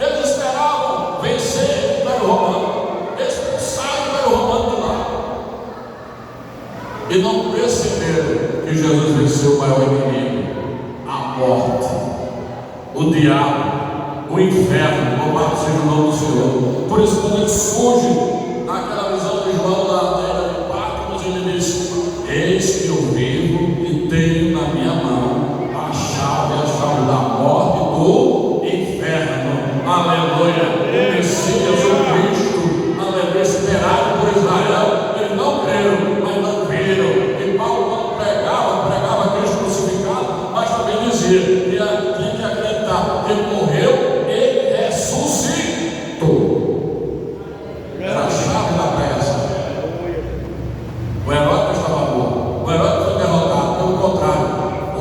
Eles esperavam vencer o Império Romano, expulsar o Império Romano de lá, e não perceberam que Jesus venceu o maior inimigo, a morte, o diabo, o inferno. Louvado seja o nome do Senhor. Por isso, quando ele surge naquela visão de João na ilha de Patmos, ele diz: eis que eu vivo e tenho na minha mão a chave da morte e do inferno. Aleluia. O Messias, o Cristo, aleluia, esperado por Israel. Eles não creram, mas não viram. E Paulo, quando pregava Cristo crucificado, mas também dizia que tinha que acreditar que ele morreu e ressuscitou. Era a chave da pregação. O herói não estava morto, o herói foi derrotado. Pelo contrário,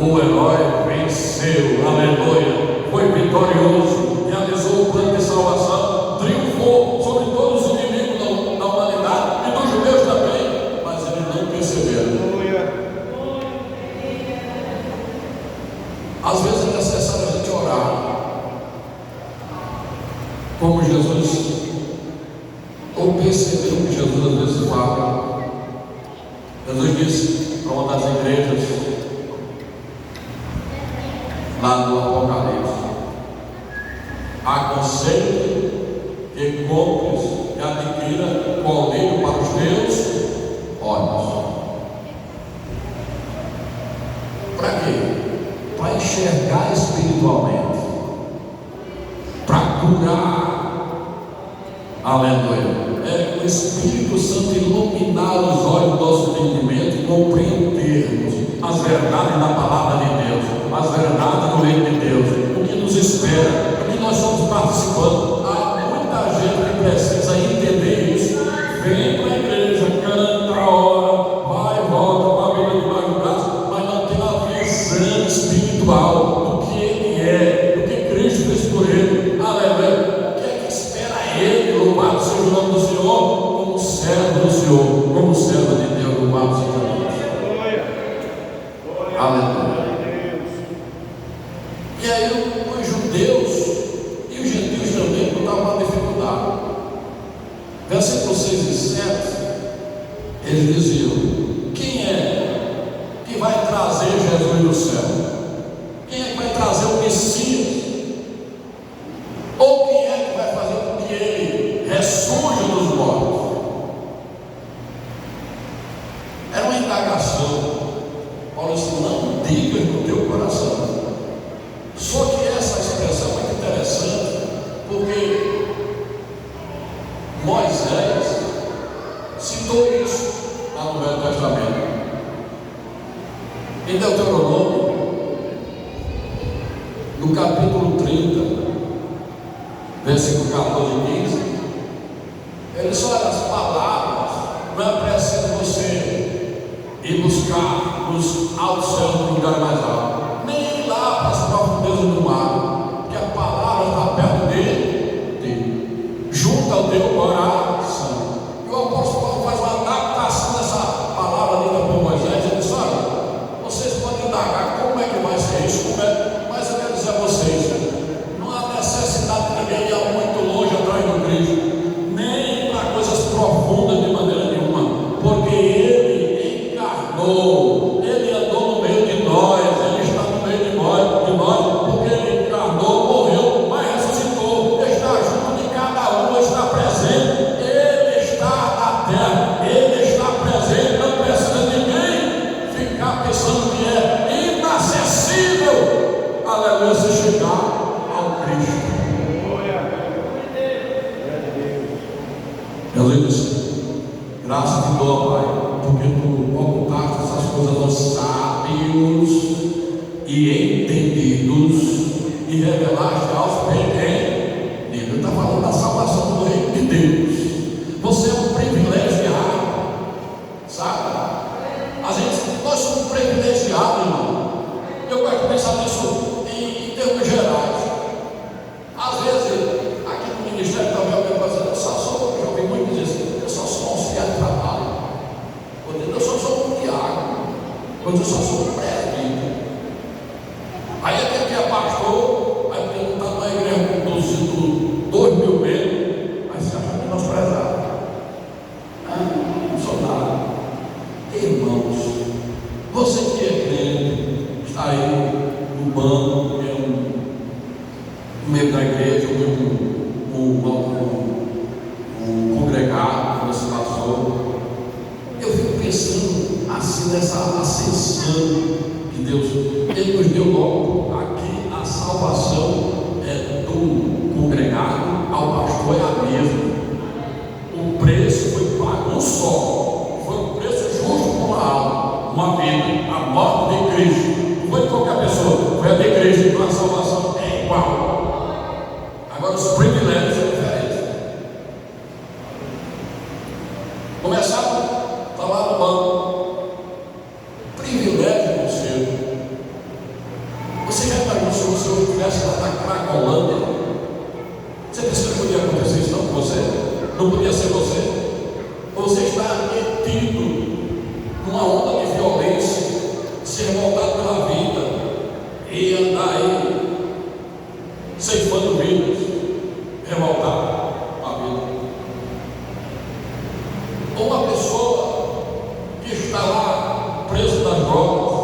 o herói venceu, aleluia, foi vitorioso, realizou o plano de salvação, triunfou sobre todos os inimigos da humanidade e dos judeus também, mas eles não perceberam. Às vezes é necessário a gente orar, como Jesus, ou perceber o que Jesus às vezes fala. Jesus disse para uma das igrejas, lá no Apocalipse: aconselho que compres e adquira colírio para os teus olhos. Para quê? Para enxergar espiritualmente, para curar, aleluia. É o Espírito Santo iluminar os olhos do nosso entendimento e compreendermos as verdades da palavra de Deus, as verdades do reino de Deus, o que nos espera, o que nós somos participantes. Há muita gente que precisa entender isso. Vem para a igreja, canta, ora, vai e volta com a Bíblia debaixo do braço, mas não tem uma visão espiritual do que ele é, do que Cristo fez por ele. Aleluia. O que é que espera ele? Louvado seja o nome do Senhor, como servo do Senhor, como servo de Deus. Louvado seja Deus. Aleluia. E aí os judeus e os gentios também estavam uma dificuldade. Versículos 6 e 7, eles diziam: quem é que vai trazer Jesus do céu? Quem é que vai trazer o Messias? indagação. Paulo disse: não digas no teu coração. Só que essa expressão é muito interessante, porque Moisés citou isso lá no Velho Testamento. Em Deuteronômio, no capítulo 30, versículo 14 e 15, ele só as palavras, não é preciso você ir buscar nos altos céus do lugar mais alto, nem ir lá para as profundezas do mar, porque a palavra está perto dele, junto ao teu coração. E o apóstolo Paulo faz uma adaptação dessa palavra dita por Moisés. Ele diz: olha, vocês podem indagar como é que vai ser isso, mas eu quero dizer a vocês, não há necessidade de ninguém ir muito longe atrás do Cristo, nem para coisas profundas de maneira nenhuma, porque Ele encarnou, Ele andou no meio de nós, Ele está no meio de nós, porque Ele encarnou, morreu, mas ressuscitou, está junto de cada um, está presente, Ele está na terra, Ele está presente, não precisa de ninguém ficar pensando que é inacessível, aleluia, se chegar ao Cristo. Jesus disse: graças te dou, Pai, porque tu ocultaste essas coisas aos sábios e entendidos e revelaste aos pequenos. Ele está falando da salvação do reino de Deus. Você é um privilegiado, sabe? Nós somos privilegiados, irmão. Eu gosto de pensar nisso em termos gerais. Às vezes, aqui no ministério também alguém vai dizer: eu já ouvi muito dizer assim, eu só sou um auxiliar de trabalho, eu só sou um diácono, eu só sou um presbítero. Aí aquele que é pastor, aí ele está numa igreja com 2 mil membros, mas se acha menosprezado. Não sou nada. Irmãos, você que é crente, está aí no banco, no meio da igreja, um congregado, quando se passou, eu fico pensando assim nessa ascensão de Deus. Ele nos deu logo aqui a salvação do congregado ao pastor é a mesma. O preço foi pago um só, foi um preço justo por uma alma, uma vida, a morte de Cristo. Não foi de qualquer pessoa, foi a de Cristo. Então a salvação é igual. Agora os privilégios são diferentes. Começaram a falar no banco. Privilégio do seu. Você já imaginou se o senhor estivesse lá na Cracolândia? Você pensa que podia acontecer isso não com você? Não podia ser você? Ou você está metido numa onda de violência, se revoltar pela vida e andar aí ceifando vidas, revoltar a vida? Ou uma pessoa que está lá presa nas drogas,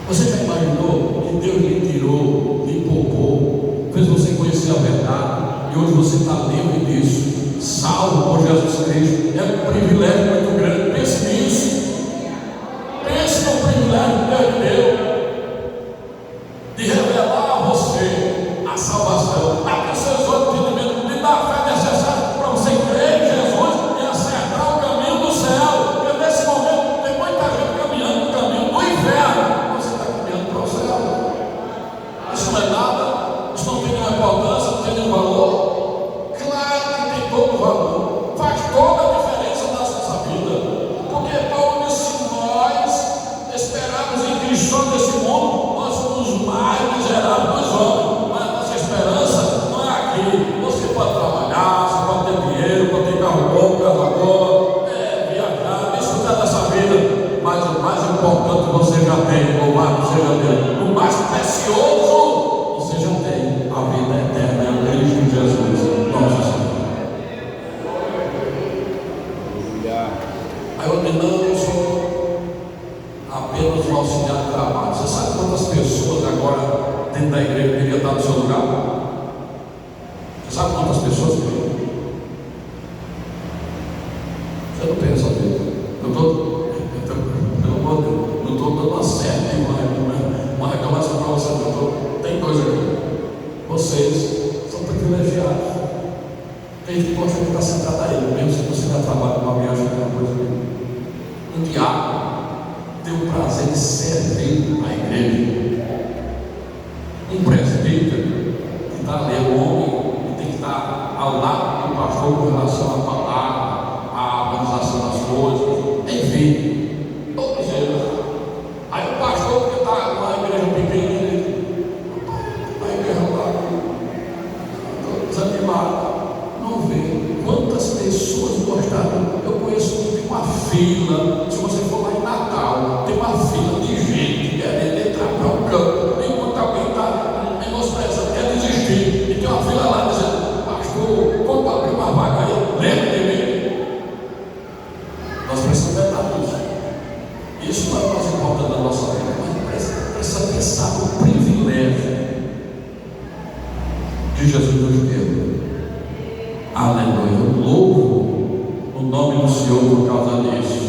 você já imaginou que Deus lhe tirou, lhe poupou, fez você conhecer a verdade e hoje você está livre disso, salvo por Jesus Cristo? É um privilégio muito grande. Pense nisso. Pense no privilégio que Deus deu de revelar a você a salvação, dar para os seus olhos entendimento, de dar a fé necessária para você crer em Jesus e acertar o caminho do céu. Porque nesse momento tem muita gente caminhando no caminho do inferno. Você está caminhando para o céu. Isso não é nada, isso não tem nenhuma importância, não tem nenhum valor. Claro que tem todo valor, faz toda a diferença na nossa vida. Porque Paulo disse: nós esperamos em Cristo nesse mundo, nós somos os mais miseráveis dos homens, mas a nossa esperança não é aqui. Você pode trabalhar, você pode ter dinheiro, pode ter carro bom, casa boa, viajar, desfrutar dessa vida, mas o mais importante você já tem, louvado seja Deus. O mais precioso você já tem, a vida eterna em Cristo Jesus, nosso Senhor. Aí eu digo: não, eu sou apenas um auxiliar de trabalho. Você sabe quantas pessoas agora dentro da igreja queriam estar no seu lugar? Você sabe quantas pessoas queriam? Você não pensa nisso. ter o prazer de servir a igreja. Um presbítero que está ali, o homem que tem que estar ao lado do pastor com relação à palavra, à organização das coisas, enfim, todos eles. Aí o pastor que está numa igreja pequena, a igreja lá, desanimado, não vê quantas pessoas gostaram. Eu conheço que tem uma fila, se você for lá em Natal, tem uma fila de gente querendo entrar para o campo, enquanto alguém está menosprezando, quer desistir, e tem uma fila lá dizendo: pastor, quando abrir uma vaga aí, lembra de mim. Nós precisamos lembrar disso. Isso não é o mais importante da nossa vida, mas precisa pensar no privilégio que Jesus nos deu. Aleluia. Eu louvo o nome do Senhor por causa disso.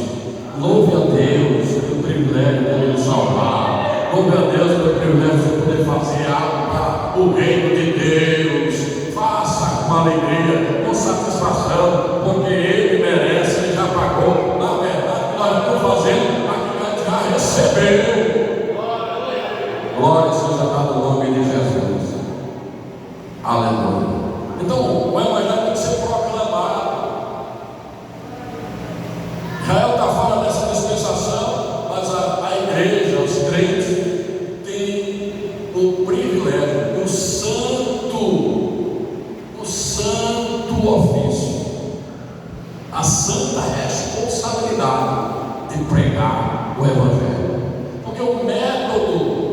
Louve a Deus pelo privilégio de Ele nos salvar. Louve a Deus pelo privilégio de poder fazer algo para o reino de Deus. Faça com alegria, com satisfação, porque Ele merece, Ele já pagou. Na verdade, nós estamos fazendo aquilo que a gente já recebeu. Glória seja dada no nome de Jesus. Aleluia. Então, o evangelho tem que ser proclamado. Israel está fora dessa dispensação, mas a igreja, os crentes, têm o privilégio, o santo ofício, a santa responsabilidade de pregar o evangelho. Porque o método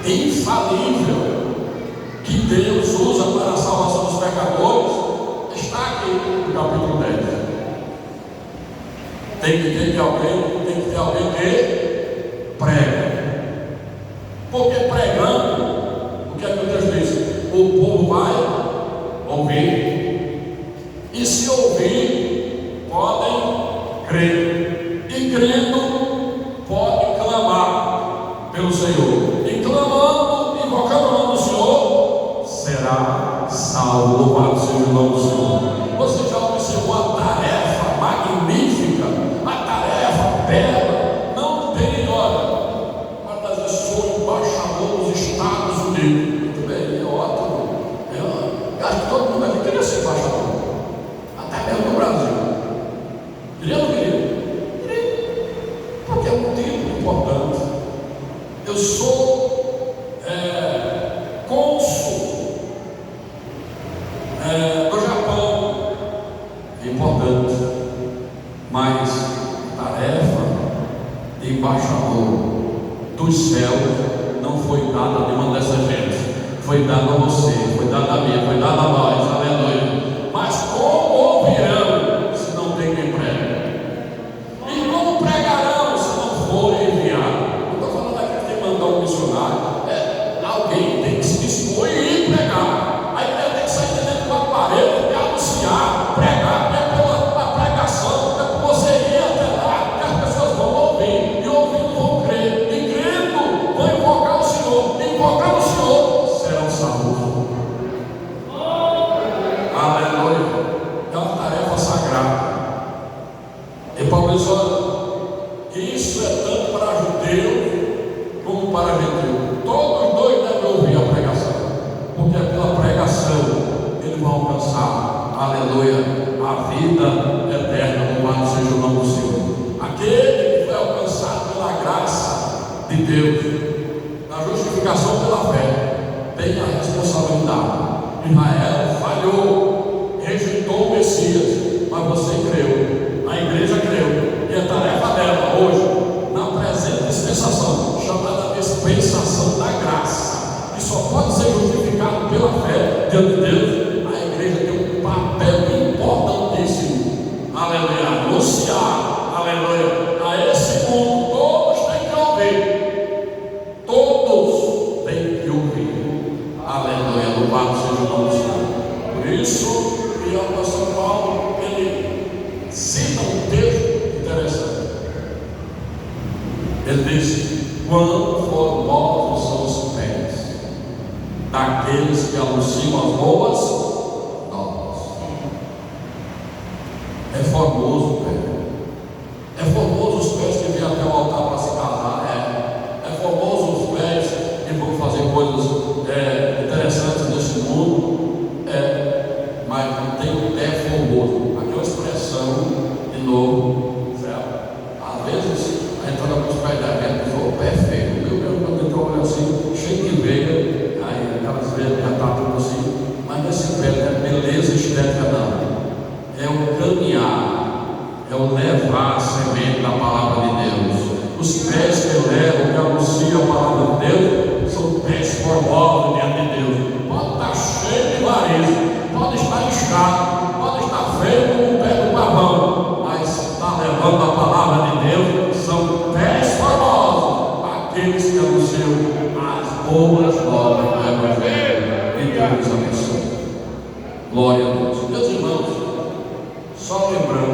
infalível que Deus usa para a salvação dos pecadores está aqui no capítulo 10. Tem que ter alguém que prega. Porque pregando, o que é que o Deus diz? O povo vai ouvir, e se ouvir, podem crer, e crendo, podem clamar pelo Senhor, e clamando, invocando o nome do Senhor, será salvo. Louvado seja o nome do Senhor. Você já observou a tarefa magnífica, a tarefa bela? Não tem, olha, mas às vezes sou embaixador dos Estados Unidos. Muito bem, é ótimo. Eu acho que todo mundo aqui queria ser embaixador, até mesmo no Brasil. Queria ou não queria? Queria, porque é um título importante. Eu sou cônsul do Japão, é importante, mas tarefa de embaixador dos céus não foi dada a nenhuma dessa gente, foi dada a você, foi dada a mim, foi dada a nós, aleluia. Mas como ouvirão se não tem quem pregue? E como pregarão se não forem enviados? Não estou falando aqui que tem que mandar um missionário. Alguém tem que se dispor e ir pregar. A igreja tem que sair de dentro do aparelho e anunciar, pregar. É pela pregação, é por você ir até lá, que as pessoas vão ouvir, e ouvindo vão crer, e crendo vão invocar o Senhor, e invocando o Senhor serão salvos. Aleluia. É uma tarefa sagrada. E Paulo diz: olha, isso é tanto para judeu como para gentil. Todos dois devem ouvir a pregação, porque é pela pregação que eles vão alcançar, aleluia, a vida eterna. Louvado seja o nome do Senhor. Aquele que foi alcançado pela graça de Deus, na justificação pela fé, tem a responsabilidade. Israel falhou, rejeitou o Messias, mas você creu, a igreja creu, e a tarefa dela hoje, na presente dispensação, chamada dispensação da graça, que só pode ser justificado pela fé diante de Deus, a igreja tem um papel importantíssimo, aleluia, anunciar, aleluia, a esse mundo. Todos têm que ouvir, todos têm que ouvir, aleluia, louvado seja o nome do Senhor. Por isso que o apóstolo Paulo, ele cita um texto interessante. Ele diz: quão formosos são os pés daqueles que anunciam as boas novas. É formoso o pé, é formoso novo, certo? Às vezes, a gente olha para os pés da gente e o pé é feio. Eu mesmo, quando eu olho assim, cheio de veia, aí aquelas veias já está tudo assim, mas nesse pé não é beleza estética, não. É o caminhar, é o levar a semente da palavra de Deus. Os pés que levam, que anunciam a palavra de Deus, são pés formosos diante de Deus. Pode estar cheio de variz, pode estar inchado, pode estar feio como o pé do pavão, mas está levando a palavra de Deus, são pés formosos, aqueles que anunciam as boas novas do Evangelho. Que Deus nos abençoe. Glória a Deus. Meus irmãos, só lembrando.